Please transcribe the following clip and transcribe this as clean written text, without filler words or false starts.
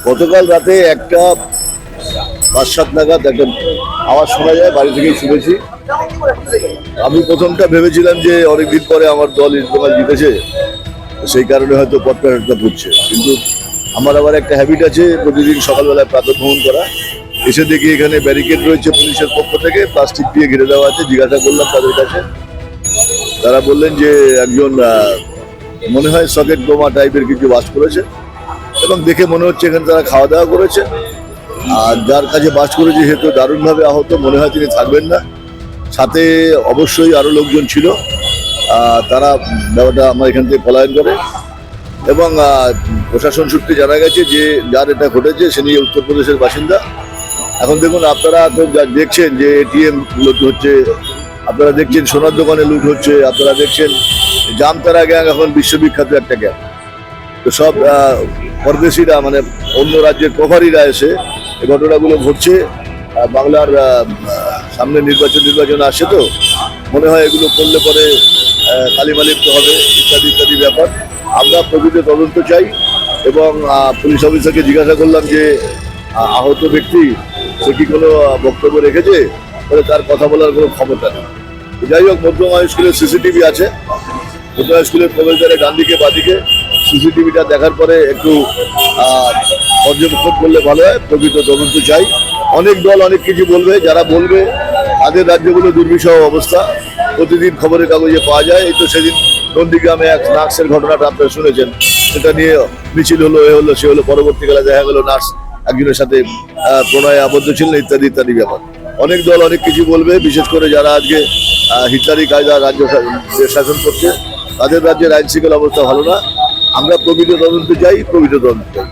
গতকাল রাতে একটা ৫-৭ নাগাদ একটা আওয়াজ শোনা যায়, বাড়ি থেকেই শুনেছি। আমি প্রথমটা ভেবেছিলাম যে অনেকদিন পরে আমার দল ইস্টবেঙ্গল জিতেছে, সেই কারণে হয়তো পটকাটা পড়ছে। কিন্তু আমার আবার একটা হ্যাবিট আছে প্রতিদিন সকালবেলায় প্রাতঃভ্রমণ করা। এসে দেখি এখানে ব্যারিকেড রয়েছে পুলিশের পক্ষ থেকে, প্লাস্টিক দিয়ে ঘিরে দেওয়া আছে। জিজ্ঞাসা করলাম তাদের কাছে, তারা বললেন যে একজন মনে হয় সকেট বোমা টাইপের কিছু বাস করেছে, এবং দেখে মনে হচ্ছে এখানে তারা খাওয়া দাওয়া করেছে। আর যার কাছে বাস করেছে সেহেতু দারুণভাবে আহত, মনে হয় তিনি থাকবেন না। সাথে অবশ্যই আরো লোকজন ছিল, তারা ব্যাপারটা আমার এখান থেকে পলায়ন করে। এবং প্রশাসন সূত্রে জানা গেছে যে যার এটা ঘটেছে সে নিয়ে উত্তরপ্রদেশের বাসিন্দা। এখন দেখুন, আপনারা তো দেখছেন যে এটিএম লুট হচ্ছে, আপনারা দেখছেন সোনার দোকানে লুট হচ্ছে, আপনারা দেখছেন জামতারা গ্যাং এখন বিশ্ববিখ্যাত একটা গ্যাং। তো সব পরদেশিরা মানে অন্য রাজ্যের প্রভারীরা এসে এই ঘটনাগুলো ঘটছে। বাংলার সামনে নির্বাচন আসছে, তো মনে হয় এগুলো করলে পরে কালিমালিপ্ত হবে ইত্যাদি ইত্যাদি ব্যাপার। আমরা প্রকৃত তদন্ত চাই, এবং পুলিশ অফিসারকে জিজ্ঞাসা করলাম যে আহত ব্যক্তি সে কি কোনো বক্তব্য রেখেছে, তাহলে তার কথা বলার কোনো ক্ষমতা নেই। যাই হোক, মধ্যমা স্কুলের সিসিটিভি আছে, মধ্যমা স্কুলের প্রবেশদ্বারে ডান দিকে বাদিকে সিসিটিভিটা দেখার পরে একটু পর্যবেক্ষণ করলে ভালো হয়। প্রকৃত তদন্ত চাই। অনেক দল অনেক কিছু বলবে, যারা বলবে তাদের রাজ্যগুলো দুর্বিষহ অবস্থা প্রতিদিন খবরের কাগজে পাওয়া যায়। এই তো সেদিন নন্দীগ্রামে এক নার্সের ঘটনাটা আপনারা শুনেছেন, সেটা নিয়ে মিছিল হলো, এ হলো সে হলো, পরবর্তীকালে দেখা গেল নার্স একজনের সাথে প্রণয়ে আবদ্ধ ছিলেন, ইত্যাদি ইত্যাদি ব্যাপার। অনেক দল অনেক কিছু বলবে, বিশেষ করে যারা আজকে হিটলারি কায়দা রাজ্য শাসন করছে, তাদের রাজ্যের আইন শৃঙ্খলা অবস্থা ভালো না। আমরা প্রকৃত তদন্ত চাই, প্রকৃত তদন্ত চাই।